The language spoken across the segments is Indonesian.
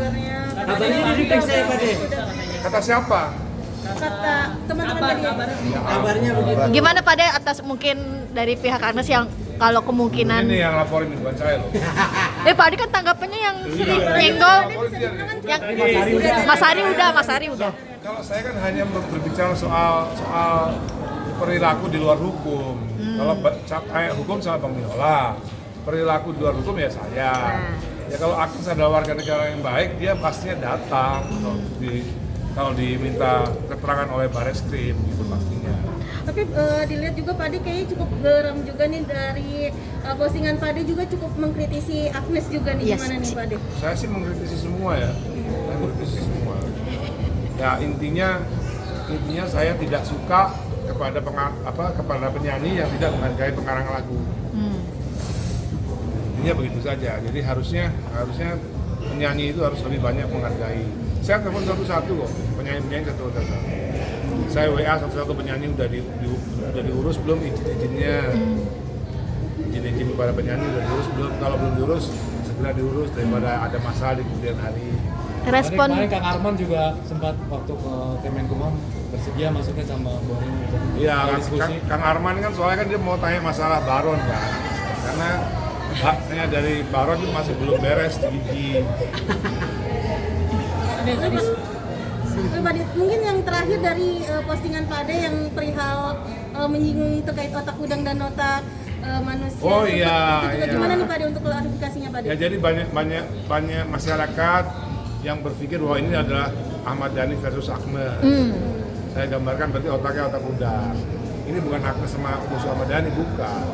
kabarnya. Kabarnya diperiksa ya Pak De? Kata siapa? Kata teman-teman tadi. Kabarnya begitu. Gimana Pak De atas mungkin dari pihak Agnes yang kalau kemungkinan Ini yang laporin bukan saya loh. Pak De kan tanggapannya yang sering nyenggol yang Mas Ari udah. Kalau saya kan hanya berbicara soal perilaku di luar hukum. Kalau hukum sama Bang Miola, perilaku di luar hukum ya saya. Ya kalau Agnes adalah warga negara yang baik, dia pastinya datang kalau diminta keterangan oleh Bareskrim gitu pastinya. Tapi dilihat juga Pak De kayaknya cukup geram juga nih dari postingan Pak De juga cukup mengkritisi Agnes juga nih. Gimana nih Pak De? Saya sih mengkritisi semua ya. Saya mengkritisi semua. Ya intinya saya tidak suka kepada penyanyi yang tidak menghargai pengarang lagu. Intinya begitu saja. Jadi harusnya penyanyi itu harus lebih banyak menghargai. Saya telepon satu-satu kok, penyanyi satu-satu. Saya WA satu-satu penyanyi udah diurus belum izin-izinnya. Izin kepada penyanyi udah diurus belum? Kalau belum diurus segera diurus daripada ada masalah di kemudian hari. Respon Kemarin Kang Arman juga sempat waktu ke Kemenkumham bersedia masuknya sama Boring untuk Iya, diskusi. Kang Arman kan soalnya kan dia mau tanya masalah Baron kan, karena haknya dari Baron itu masih belum beres di gigi. Pak De, mungkin yang terakhir dari postingan Pak De yang perihal menyinggung terkait otak udang dan otak manusia. Oh iya. Itu gimana nih Pak De untuk klarifikasinya Pak De? Ya jadi banyak masyarakat yang berpikir bahwa ini adalah Ahmad Dhani versus Agnes. Saya gambarkan berarti otaknya otak udang. Ini bukan Agnes sama musuh Ahmad Dhani, bukan.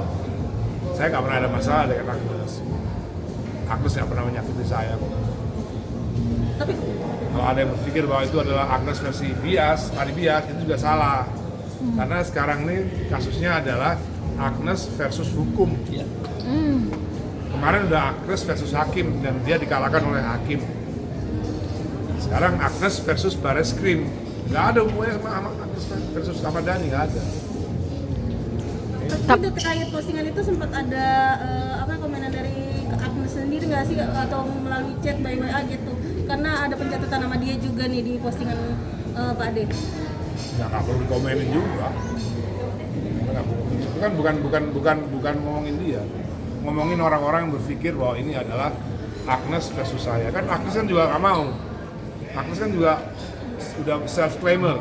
Saya nggak pernah ada masalah dengan Agnes. Agnes nggak pernah menyakiti saya kok. Tapi Kalau ada yang berpikir bahwa itu adalah Agnes versi Ari Bias, itu juga salah. Karena sekarang ini kasusnya adalah Agnes versus hukum. Kemarin udah Agnes versus hakim dan dia dikalahkan oleh hakim. Sekarang Agnes versus Bareskrim. Nggak ada hubungannya sama Agnes versus Ahmad Dhani, nggak ada. tapi terkait postingan itu sempat ada komenan dari Agnes sendiri nggak sih atau melalui chat by WA gitu? Karena ada pencatatan nama dia juga nih di postingan Pak De. Ya nggak perlu dikomenin juga. Itu kan bukan ngomongin dia, ngomongin orang-orang yang berpikir bahwa ini adalah Agnes versus saya. Kan Agnes kan juga nggak mau. Agnes kan juga sudah self-claimer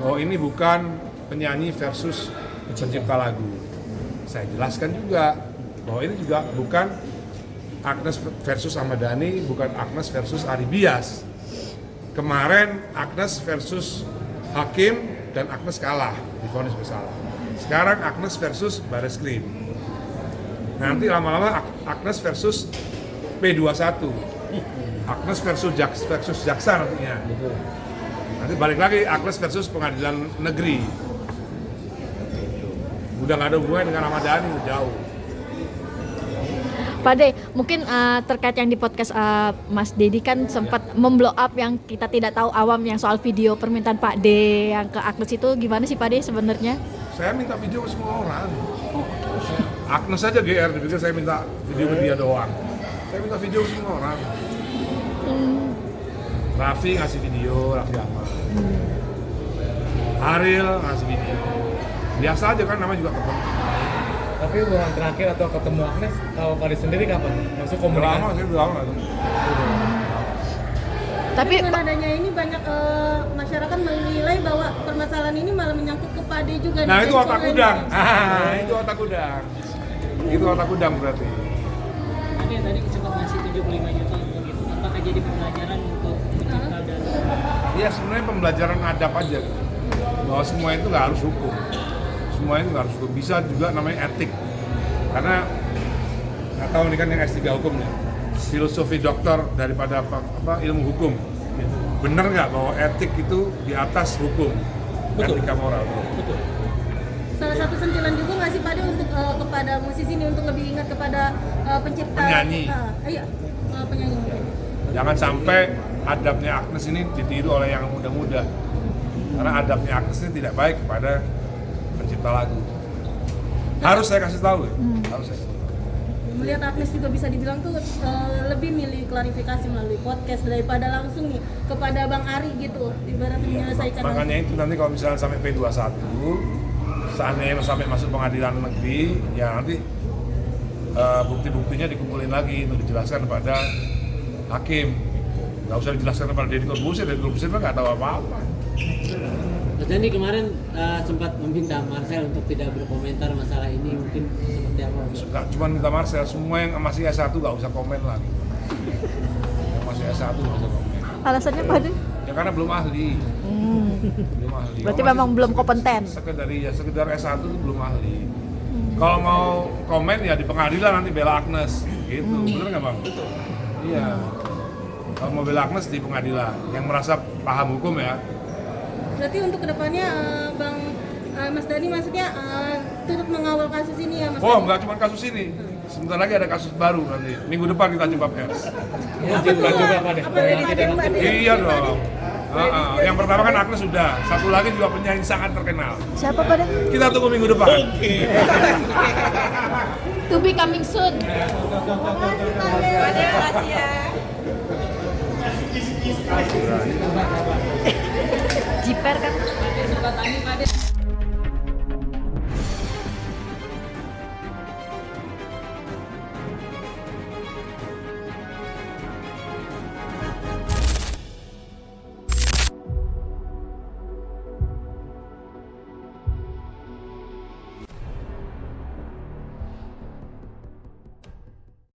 bahwa ini bukan penyanyi versus pencipta lagu. Saya jelaskan juga bahwa ini juga bukan Agnes versus Ahmad Dhani, bukan Agnes versus Ari Bias. Kemarin Agnes versus hakim dan Agnes kalah, divonis bersalah. Sekarang Agnes versus Bareskrim. Nanti lama-lama Agnes versus P21. Agnes versus jaksa nantinya. Nanti balik lagi Agnes versus pengadilan negeri. Udah nggak ada hubungannya dengan Ahmad Dhani, jauh. Pak De, mungkin terkait yang di podcast Mas Dedi kan sempat memblow up yang kita tidak tahu awam yang soal video permintaan Pak De yang ke Agnes itu gimana sih Pak De sebenarnya? Saya minta video ke semua orang. Agnes aja GR dipikir saya minta video ke dia doang. Saya minta video ke semua orang. Raffi ngasih video, Raffi Ahmad. Ariel ngasih video. Biasa aja kan, namanya juga ketemu. Tapi hubungan terakhir atau ketemu Agnes, kalau Pak De sendiri kapan? Maksud Udah komunikasi? lama, saya udah lama tuh. Tapi dengan adanya ini banyak masyarakat menilai bahwa permasalahan ini malah menyangkut ke Pak De juga. Nah nih. itu otak udang. Itu otak udang. Itu otak udang berarti. Tadi sempat ngasih 75 juta untuk itu. Apakah jadi pembelajaran untuk pencipta dan Ya sebenarnya pembelajaran adab aja gitu. Bahwa semua itu nggak harus hukum. Semua itu nggak harus hukum. Bisa juga namanya etik. Karena nggak tahu ini kan yang S3 hukum ya. Filosofi doktor daripada apa ilmu hukum. Bener nggak bahwa etik itu di atas hukum? Betul. Etika moral. Betul. Salah satu sentilan juga nggak sih Pak De untuk kepada musisi ini untuk lebih ingat kepada pencipta Penyanyi. Iya, penyanyi. Jangan sampai adabnya Agnes ini ditiru oleh yang muda-muda. Karena adabnya Agnes ini tidak baik kepada pencipta lagu. Harus saya kasih tahu ya. Harus saya kasih tahu. melihat Agnes juga bisa dibilang tuh lebih milih klarifikasi melalui podcast daripada langsung nih kepada Bang Ari gitu, ibaratnya menyelesaikan. Makanya itu nanti kalau misalnya sampai P21, seandainya sampai masuk pengadilan negeri, ya nanti bukti-buktinya dikumpulin lagi untuk dijelaskan kepada hakim. Nggak usah dijelaskan kepada Deddy Corbuzier mah nggak tahu apa-apa. Mas Dani kemarin sempat meminta Marcel untuk tidak berkomentar masalah ini, mungkin seperti apa? Nggak cuma minta Marcel, semua yang masih S1 nggak usah komen lagi. Yang masih S1 nggak usah komen. Alasannya apa deh? Ya karena belum ahli. Belum ahli. Berarti Kalau memang masih belum kompeten. Sekedar S1 itu belum ahli. Kalau mau komen ya di pengadilan nanti bela Agnes gitu. Bener nggak Bang? Iya. Kalau mau bela Agnes di pengadilan yang merasa paham hukum ya. Berarti untuk kedepannya Bang Mas Dani maksudnya turut mengawal kasus ini ya Mas Oh, Dani? nggak cuma kasus ini. Sebentar lagi ada kasus baru nanti. Minggu depan kita jumpa pers. Apa tuh? Apa dari Mbak Dani? Iya dong. Yang pertama kan Agnes sudah. Satu lagi juga penyanyi sangat terkenal. Siapa pada? Kita tunggu minggu depan. To be coming soon. Makasih ya. Jiper kan? Pak Ade sempat tanya Pak Ade.